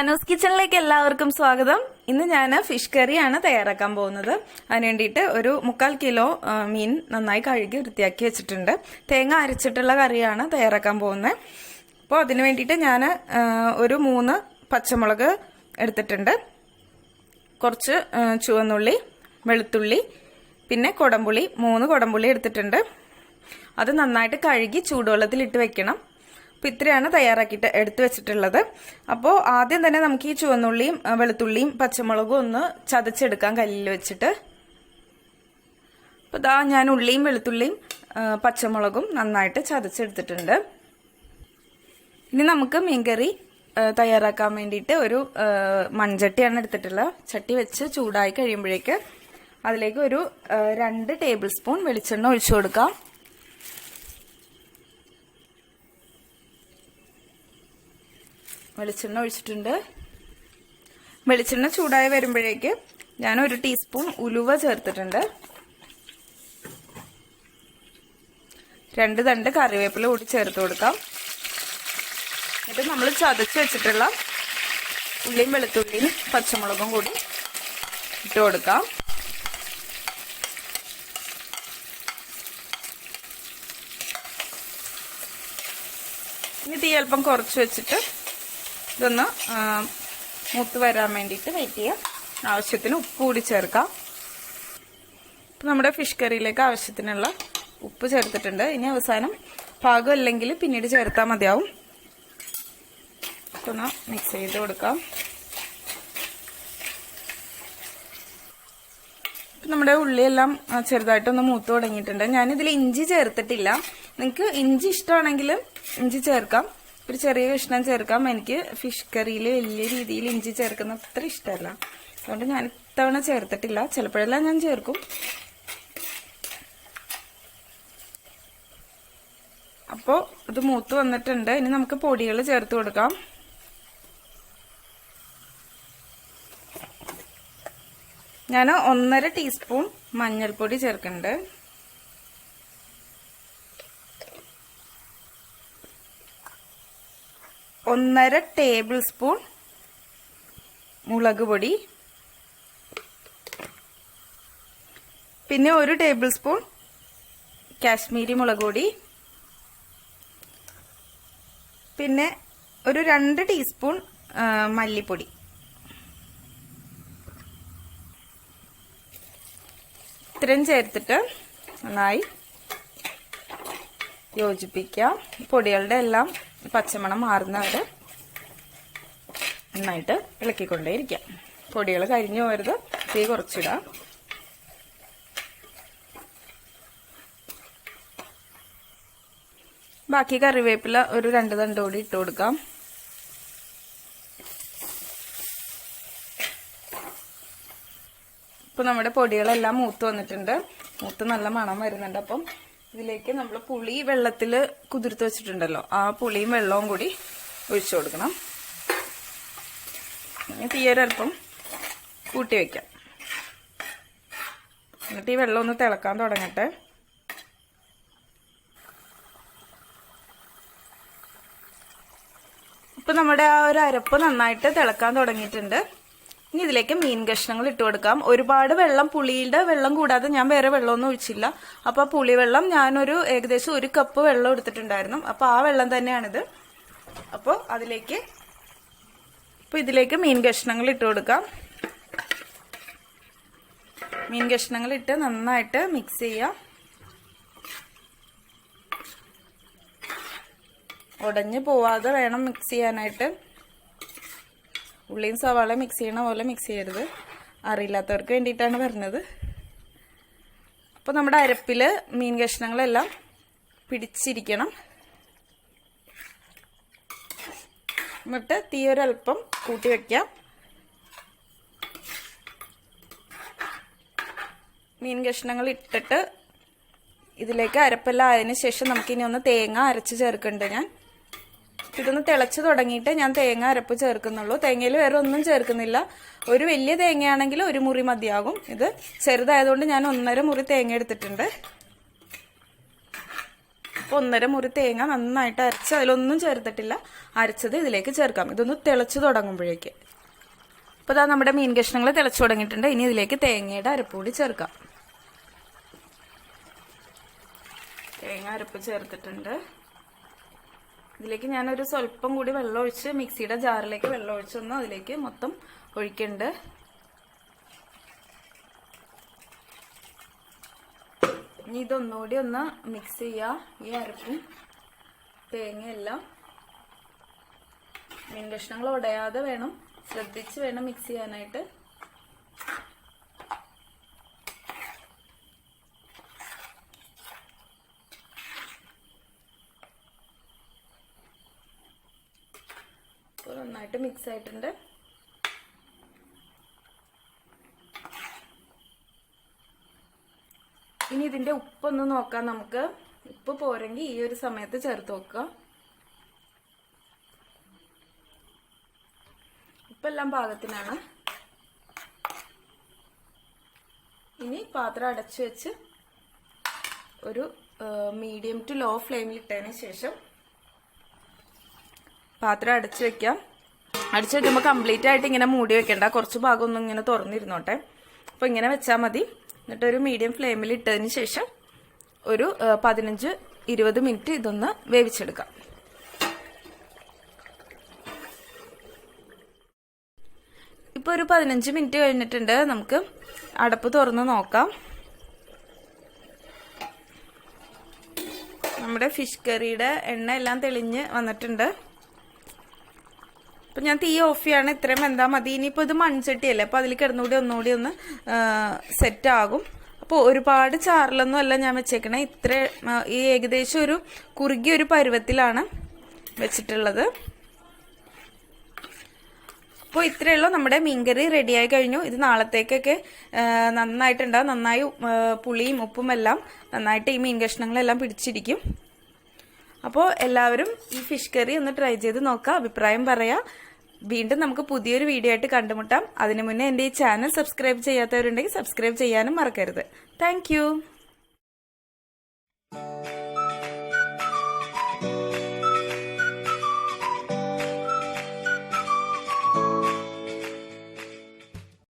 ഷനൂസ് കിച്ചണിലേക്ക് എല്ലാവർക്കും സ്വാഗതം. ഇന്ന് ഞാൻ ഫിഷ് കറിയാണ് തയ്യാറാക്കാൻ പോകുന്നത്. അതിന് വേണ്ടിയിട്ട് ഒരു 3/4 കിലോ മീൻ നന്നായി കഴുകി വൃത്തിയാക്കി വെച്ചിട്ടുണ്ട്. തേങ്ങ അരച്ചിട്ടുള്ള കറിയാണ് തയ്യാറാക്കാൻ പോകുന്നത്. അപ്പോൾ അതിന് വേണ്ടിയിട്ട് ഞാൻ ഒരു 3 പച്ചമുളക് എടുത്തിട്ടുണ്ട്, കുറച്ച് ചുവന്നുള്ളി, വെളുത്തുള്ളി, പിന്നെ കൊടംപുളി 3 കൊടംപുളി എടുത്തിട്ടുണ്ട്. അത് നന്നായിട്ട് കഴുകി ചൂടുവെള്ളത്തിലിട്ട് വെക്കണം. അപ്പോൾ ഇത്രയാണ് തയ്യാറാക്കിയിട്ട് എടുത്തു വെച്ചിട്ടുള്ളത്. അപ്പോൾ ആദ്യം തന്നെ നമുക്ക് ഈ ചുവന്നുള്ളിയും വെളുത്തുള്ളിയും പച്ചമുളകും ഒന്ന് ചതച്ചെടുക്കാം കല്ലിൽ വെച്ചിട്ട്. അപ്പോൾ ഇതാ ഞാൻ ഉള്ളിയും വെളുത്തുള്ളിയും പച്ചമുളകും നന്നായിട്ട് ചതച്ചെടുത്തിട്ടുണ്ട്. ഇനി നമുക്ക് മീൻകറി തയ്യാറാക്കാൻ വേണ്ടിയിട്ട് ഒരു മൺചട്ടിയാണ് എടുത്തിട്ടുള്ളത്. ചട്ടി വെച്ച് ചൂടായി കഴിയുമ്പോഴേക്ക് അതിലേക്ക് ഒരു 2 ടേബിൾ സ്പൂൺ വെളിച്ചെണ്ണ ഒഴിച്ചു കൊടുക്കാം. വെളിച്ചെണ്ണ ഒഴിച്ചിട്ടുണ്ട്. വെളിച്ചെണ്ണ ചൂടായി വരുമ്പോഴേക്ക് ഞാൻ 1 ടീസ്പൂൺ ഉലുവ ചേർത്തിട്ടുണ്ട്. 2 തണ്ട് കറിവേപ്പില കൂടി ചേർത്ത് കൊടുക്കാം. എന്നിട്ട് നമ്മൾ ചതച്ച് വെച്ചിട്ടുള്ള ഉള്ളിയും വെളുത്തുള്ളിയും പച്ചമുളകും കൂടി ഇട്ട് കൊടുക്കാം. ഇനി തീ അല്പം കുറച്ച് വെച്ചിട്ട് ഇതൊന്ന് മൂത്ത് വരാൻ വേണ്ടിയിട്ട് വെയിറ്റ് ചെയ്യാം. ആവശ്യത്തിന് ഉപ്പ് കൂടി ചേർക്കാം. ഇപ്പം നമ്മുടെ ഫിഷ് കറിയിലേക്ക് ആവശ്യത്തിനുള്ള ഉപ്പ് ചേർത്തിട്ടുണ്ട്. ഇനി അവസാനം പാകമല്ലെങ്കിൽ പിന്നീട് ചേർത്താൽ മതിയാവും. ഒന്ന് മിക്സ് ചെയ്ത് കൊടുക്കാം. ഇപ്പം നമ്മുടെ ഉള്ളിയെല്ലാം ചെറുതായിട്ടൊന്ന് മൂത്ത് തുടങ്ങിയിട്ടുണ്ട്. ഞാനിതിൽ ഇഞ്ചി ചേർത്തിട്ടില്ല. നിങ്ങൾക്ക് ഇഞ്ചി ഇഷ്ടമാണെങ്കിൽ ഇഞ്ചി ചേർക്കാം, ഒരു ചെറിയ കഷ്ണം ചേർക്കാം. എനിക്ക് ഫിഷ് കറിയിൽ വലിയ രീതിയിൽ ഇഞ്ചി ചേർക്കുന്ന അത്ര ഇഷ്ടമല്ല, അതുകൊണ്ട് ഞാൻ ഇത്തവണ ചേർത്തിട്ടില്ല. ചിലപ്പോഴെല്ലാം ഞാൻ ചേർക്കും. അപ്പോൾ ഇത് മൂത്ത് വന്നിട്ടുണ്ട്. ഇനി നമുക്ക് പൊടികൾ ചേർത്ത് കൊടുക്കാം. ഞാൻ 1.5 ടീസ്പൂൺ മഞ്ഞൾപ്പൊടി ചേർക്കുന്നുണ്ട്. 1.5 ടേബിൾ സ്പൂൺ മുളക് പൊടി, പിന്നെ 1 ടേബിൾ സ്പൂൺ കാശ്മീരി മുളക് പൊടി, പിന്നെ ഒരു 2 ടീസ്പൂൺ മല്ലിപ്പൊടി. ഇത്രയും ചേർത്തിട്ട് നന്നായി യോജിപ്പിക്കാം. പൊടികളുടെ എല്ലാം പച്ചമണം മാറുന്നവരെ നന്നായിട്ട് ഇളക്കിക്കൊണ്ടേയിരിക്കാം. പൊടികൾ കരിഞ്ഞു പോരുത്. തീ കുറച്ചിടാം. ബാക്കി കറിവേപ്പില ഒരു 2 തണ്ട് കൂടി ഇട്ട് കൊടുക്കാം. ഇപ്പൊ നമ്മുടെ പൊടികളെല്ലാം മൂത്ത് വന്നിട്ടുണ്ട്. മൂത്ത് നല്ല മണം വരുന്നുണ്ട്. അപ്പം ഇതിലേക്ക് നമ്മൾ പുളി വെള്ളത്തിൽ കുതിർത്ത് വെച്ചിട്ടുണ്ടല്ലോ, ആ പുളിയും വെള്ളവും കൂടി ഒഴിച്ചു കൊടുക്കണം. തീയൊരൽപ്പം കൂട്ടി വെക്കാം. എന്നിട്ട് ഈ വെള്ളം ഒന്ന് തിളക്കാൻ തുടങ്ങട്ടെ. ഇപ്പൊ നമ്മുടെ ആ ഒരു അരപ്പ് നന്നായിട്ട് തിളക്കാൻ തുടങ്ങിയിട്ടുണ്ട്. ഇനി ഇതിലേക്ക് മീൻ കഷ്ണങ്ങൾ ഇട്ട് കൊടുക്കാം. ഒരുപാട് വെള്ളം, പുളിയുടെ വെള്ളം കൂടാതെ ഞാൻ വേറെ വെള്ളമൊന്നും ഒഴിച്ചില്ല. അപ്പൊ പുളിവെള്ളം ഞാനൊരു ഏകദേശം 1 കപ്പ് വെള്ളം എടുത്തിട്ടുണ്ടായിരുന്നു. അപ്പൊ ആ വെള്ളം തന്നെയാണിത്. അപ്പോൾ ഇതിലേക്ക് മീൻ കഷ്ണങ്ങൾ ഇട്ട് കൊടുക്കാം. മീൻ കഷ്ണങ്ങൾ ഇട്ട് നന്നായിട്ട് മിക്സ് ചെയ്യാം. ഉടഞ്ഞു പോവാതെ വേണം മിക്സ് ചെയ്യാനായിട്ട്. ഉള്ളിയും സവാള മിക്സ് ചെയ്യണ പോലെ മിക്സ് ചെയ്യരുത്. അറിയില്ലാത്തവർക്ക് വേണ്ടിയിട്ടാണ് പറഞ്ഞത്. അപ്പോൾ നമ്മുടെ അരപ്പിൽ മീൻ കഷ്ണങ്ങളെല്ലാം പിടിച്ചിരിക്കണം. എന്നിട്ട് തീ ഒരൽപ്പം കൂട്ടി വയ്ക്കാം. മീൻ കഷ്ണങ്ങൾ ഇട്ടിട്ട് ഇതിലേക്ക് അരപ്പെല്ലാം ആയതിനു ശേഷം നമുക്കിനി ഒന്ന് തേങ്ങ അരച്ച് ചേർക്കുന്നുണ്ട്. ഞാൻ ഇതൊന്ന് തിളച്ച് തുടങ്ങിയിട്ട് ഞാൻ തേങ്ങ അരപ്പ് ചേർക്കുന്നുള്ളൂ. തേങ്ങയിൽ വേറെ ഒന്നും ചേർക്കുന്നില്ല. ഒരു വലിയ തേങ്ങയാണെങ്കിൽ 1 മുറി മതിയാകും. ഇത് ചെറുതായതുകൊണ്ട് ഞാൻ 1.5 മുറി തേങ്ങ എടുത്തിട്ടുണ്ട്. അപ്പോൾ 1/2 മുറി തേങ്ങ നന്നായിട്ട് അരച്ച്, അതിലൊന്നും ചേർത്തിട്ടില്ല, അരച്ചത് ഇതിലേക്ക് ചേർക്കാം. ഇതൊന്ന് തിളച്ച് തുടങ്ങുമ്പോഴേക്ക്. അപ്പോൾ ഇതാ നമ്മുടെ മീൻ കഷ്ണങ്ങൾ തിളച്ചു തുടങ്ങിയിട്ടുണ്ട്. ഇനി ഇതിലേക്ക് തേങ്ങയുടെ അരപ്പൂടി ചേർക്കാം. തേങ്ങ അരപ്പ് ചേർത്തിട്ടുണ്ട്. ഇതിലേക്ക് ഞാനൊരു സ്വല്പം കൂടി വെള്ളം ഒഴിച്ച്, മിക്സിയുടെ ജാറിലേക്ക് വെള്ളം ഒഴിച്ചൊന്ന് അതിലേക്ക് മൊത്തം ഒഴിക്കുന്നുണ്ട്. ഇനി ഇതൊന്നുകൂടി ഒന്ന് മിക്സ് ചെയ്യുക. ഈ അരപ്പും തേങ്ങയെല്ലാം മീൻ കഷ്ണങ്ങൾ ഉടയാതെ വേണം, ശ്രദ്ധിച്ച് വേണം മിക്സ് ചെയ്യാനായിട്ട്. ഇപ്പോൾ നന്നായിട്ട് മിക്സ് ആയിട്ടുണ്ട്. ഇനി ഇതിന്റെ ഉപ്പൊന്ന് നോക്കാം നമുക്ക്. ഉപ്പ് പോരെങ്കിൽ ഈ ഒരു സമയത്ത് ചേർത്ത് നോക്കുക. ഉപ്പെല്ലാം പാകത്തിനാണ്. ഇനി പാത്രം അടച്ചു വെച്ച് ഒരു മീഡിയം ടു ലോ ഫ്ലെയിമിൽ ഇട്ടതിന് ശേഷം പാത്രം അടച്ചു വെക്കാം. അടച്ചു വെക്കുമ്പോൾ കംപ്ലീറ്റ് ആയിട്ട് ഇങ്ങനെ മൂടി വെക്കണ്ട, കുറച്ച് ഭാഗം ഒന്നും ഇങ്ങനെ തുറന്നിരുന്നോട്ടെ. അപ്പോൾ ഇങ്ങനെ വെച്ചാൽ മതി. എന്നിട്ടൊരു മീഡിയം ഫ്ലെയിമിൽ ഇട്ടതിന് ശേഷം ഒരു 15-20 മിനിറ്റ് ഇതൊന്ന് വേവിച്ചെടുക്കാം. ഇപ്പോൾ ഒരു 15 മിനിറ്റ് കഴിഞ്ഞിട്ടുണ്ട്. നമുക്ക് അടപ്പ് തുറന്ന് നോക്കാം. നമ്മുടെ ഫിഷ് കറിയുടെ എണ്ണ എല്ലാം തെളിഞ്ഞ് വന്നിട്ടുണ്ട്. അപ്പം ഞാൻ തീ ഓഫ് ചെയ്യാണ്. ഇത്രയും വെന്താൽ മതി. ഇനിയിപ്പോൾ ഇത് മൺചട്ടിയല്ലേ, അപ്പോൾ അതിൽ കിടന്നുകൂടി ഒന്നുകൂടി ഒന്ന് സെറ്റ് ആകും. അപ്പോൾ ഒരുപാട് ചാറിലൊന്നും അല്ല ഞാൻ വെച്ചേക്കണേ. ഈ ഏകദേശം ഒരു കുറുകിയ ഒരു പരുവത്തിലാണ് വെച്ചിട്ടുള്ളത്. അപ്പോൾ ഇത്രയേ ഉള്ളൂ. നമ്മുടെ മീൻകറി റെഡിയായി കഴിഞ്ഞു. ഇത് നാളത്തേക്കൊക്കെ നന്നായിട്ടുണ്ടാകും. നന്നായി പുളിയും ഉപ്പും എല്ലാം നന്നായിട്ട് ഈ മീൻ കഷ്ണങ്ങളെല്ലാം പിടിച്ചിരിക്കും. അപ്പോൾ എല്ലാവരും ഈ ഫിഷ് കറി ഒന്ന് ട്രൈ ചെയ്ത് നോക്കുക, അഭിപ്രായം പറയാം. വീണ്ടും നമുക്ക് പുതിയൊരു വീഡിയോ ആയിട്ട് കണ്ടുമുട്ടാം. അതിനു മുന്നേ എൻ്റെ ഈ ചാനൽ സബ്സ്ക്രൈബ് ചെയ്യാത്തവരുണ്ടെങ്കിൽ സബ്സ്ക്രൈബ് ചെയ്യാനും മറക്കരുത്. താങ്ക്